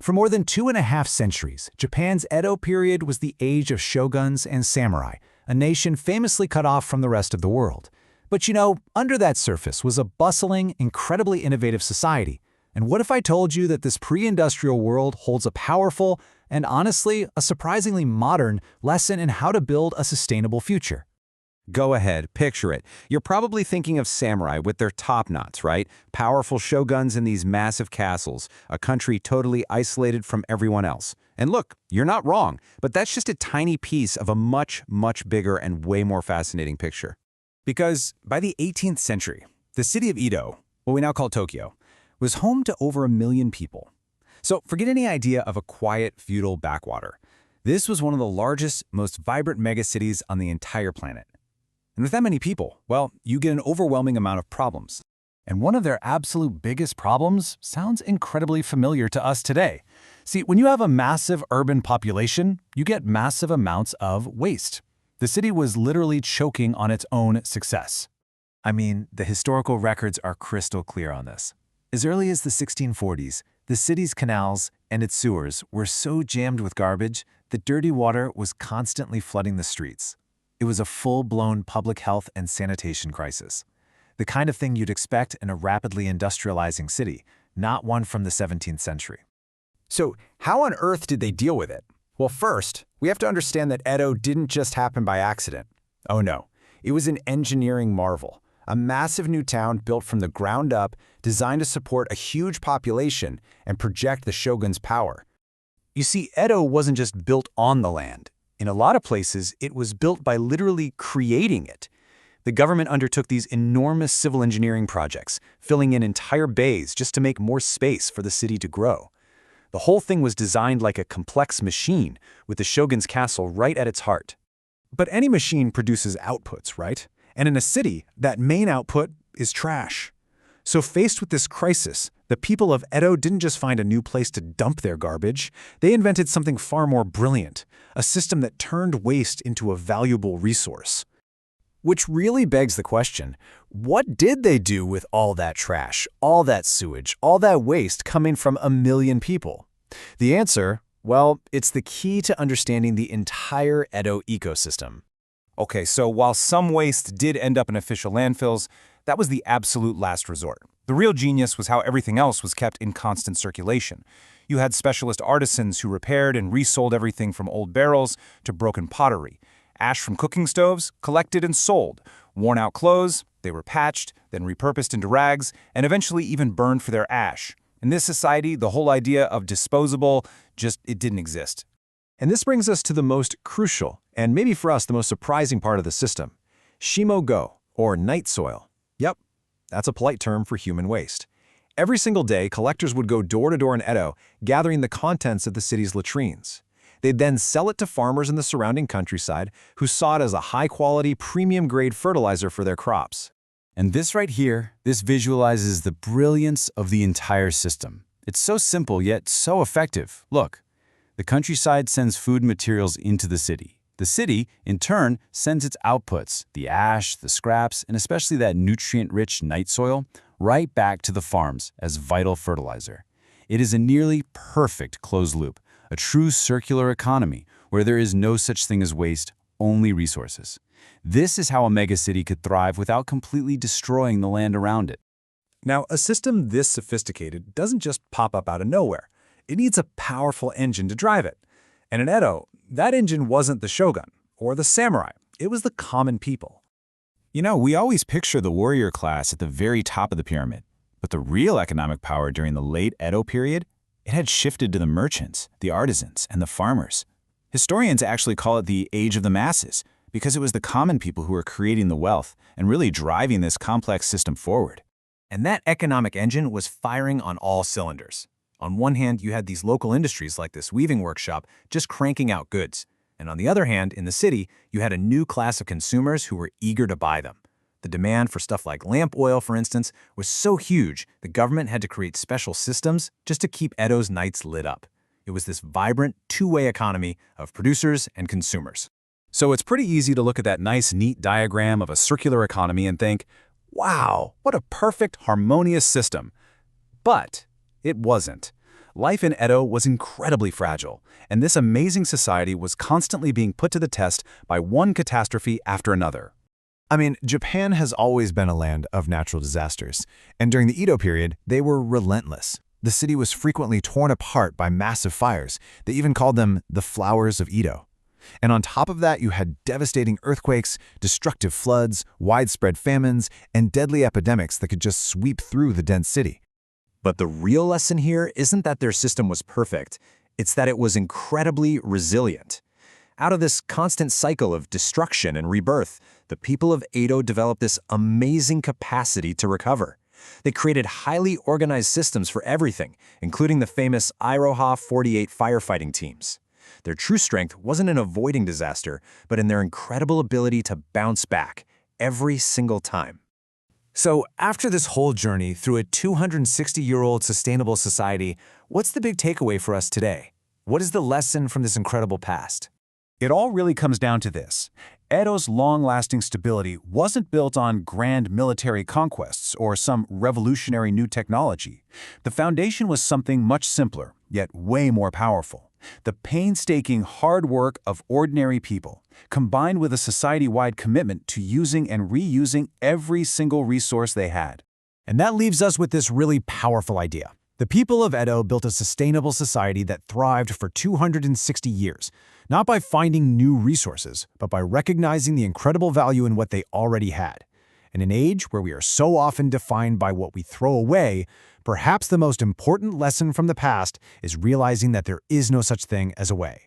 For more than 2.5 centuries, Japan's Edo period was the age of shoguns and samurai, a nation famously cut off from the rest of the world. But under that surface was a bustling, incredibly innovative society. And what if I told you that this pre-industrial world holds a powerful and honestly, a surprisingly modern lesson in how to build a sustainable future? Go ahead, picture it. You're probably thinking of samurai with their top knots, right? Powerful shoguns in these massive castles, a country totally isolated from everyone else. And look, you're not wrong, but that's just a tiny piece of a much, much bigger and way more fascinating picture. Because by the 18th century, the city of Edo, what we now call Tokyo, was home to over 1 million people. So forget any idea of a quiet, feudal backwater. This was one of the largest, most vibrant megacities on the entire planet. And with that many people, well, you get an overwhelming amount of problems. And one of their absolute biggest problems sounds incredibly familiar to us today. See, when you have a massive urban population, you get massive amounts of waste. The city was literally choking on its own success. I mean, the historical records are crystal clear on this. As early as the 1640s, the city's canals and its sewers were so jammed with garbage that dirty water was constantly flooding the streets. It was a full-blown public health and sanitation crisis. The kind of thing you'd expect in a rapidly industrializing city, not one from the 17th century. So, how on earth did they deal with it? Well, first, we have to understand that Edo didn't just happen by accident. Oh no, it was an engineering marvel. A massive new town built from the ground up, designed to support a huge population and project the shogun's power. You see, Edo wasn't just built on the land. In a lot of places, it was built by literally creating it. The government undertook these enormous civil engineering projects, filling in entire bays just to make more space for the city to grow. The whole thing was designed like a complex machine, with the shogun's castle right at its heart. But any machine produces outputs, right? And in a city, that main output is trash. So faced with this crisis, the people of Edo didn't just find a new place to dump their garbage, they invented something far more brilliant, a system that turned waste into a valuable resource. Which really begs the question, what did they do with all that trash, all that sewage, all that waste coming from 1 million people? The answer, well, it's the key to understanding the entire Edo ecosystem. Okay, so while some waste did end up in official landfills, that was the absolute last resort. The real genius was how everything else was kept in constant circulation. You had specialist artisans who repaired and resold everything from old barrels to broken pottery. Ash from cooking stoves, collected and sold. Worn-out clothes, they were patched, then repurposed into rags, and eventually even burned for their ash. In this society, the whole idea of disposable it didn't exist. And this brings us to the most crucial, and maybe for us the most surprising part of the system. Shimo-go, or night soil. Yep, that's a polite term for human waste. Every single day, collectors would go door to door in Edo, gathering the contents of the city's latrines. They'd then sell it to farmers in the surrounding countryside who saw it as a high-quality, premium-grade fertilizer for their crops. And this right here, this visualizes the brilliance of the entire system. It's so simple yet so effective. Look, the countryside sends food materials into the city. The city, in turn, sends its outputs, the ash, the scraps, and especially that nutrient-rich night soil, right back to the farms as vital fertilizer. It is a nearly perfect closed loop, a true circular economy where there is no such thing as waste, only resources. This is how a megacity could thrive without completely destroying the land around it. Now, a system this sophisticated doesn't just pop up out of nowhere. It needs a powerful engine to drive it. And in Edo, that engine wasn't the shogun or the samurai. It was the common people. We always picture the warrior class at the very top of the pyramid. But the real economic power during the late Edo period, it had shifted to the merchants, the artisans, and the farmers. Historians actually call it the Age of the Masses because it was the common people who were creating the wealth and really driving this complex system forward. And that economic engine was firing on all cylinders. On one hand, you had these local industries like this weaving workshop just cranking out goods. And on the other hand, in the city, you had a new class of consumers who were eager to buy them. The demand for stuff like lamp oil, for instance, was so huge, the government had to create special systems just to keep Edo's nights lit up. It was this vibrant, two-way economy of producers and consumers. So it's pretty easy to look at that nice, neat diagram of a circular economy and think, wow, what a perfect, harmonious system. But it wasn't. Life in Edo was incredibly fragile, and this amazing society was constantly being put to the test by one catastrophe after another. I mean, Japan has always been a land of natural disasters, and during the Edo period, they were relentless. The city was frequently torn apart by massive fires. They even called them the flowers of Edo. And on top of that, you had devastating earthquakes, destructive floods, widespread famines, and deadly epidemics that could just sweep through the dense city. But the real lesson here isn't that their system was perfect. It's that it was incredibly resilient. Out of this constant cycle of destruction and rebirth, the people of Edo developed this amazing capacity to recover. They created highly organized systems for everything, including the famous Iroha 48 firefighting teams. Their true strength wasn't in avoiding disaster, but in their incredible ability to bounce back every single time. So, after this whole journey through a 260-year-old sustainable society, what's the big takeaway for us today? What is the lesson from this incredible past? It all really comes down to this. Edo's long-lasting stability wasn't built on grand military conquests or some revolutionary new technology. The foundation was something much simpler, yet way more powerful. The painstaking hard work of ordinary people, combined with a society-wide commitment to using and reusing every single resource they had. And that leaves us with this really powerful idea. The people of Edo built a sustainable society that thrived for 260 years, not by finding new resources, but by recognizing the incredible value in what they already had. In an age where we are so often defined by what we throw away, perhaps the most important lesson from the past is realizing that there is no such thing as a way.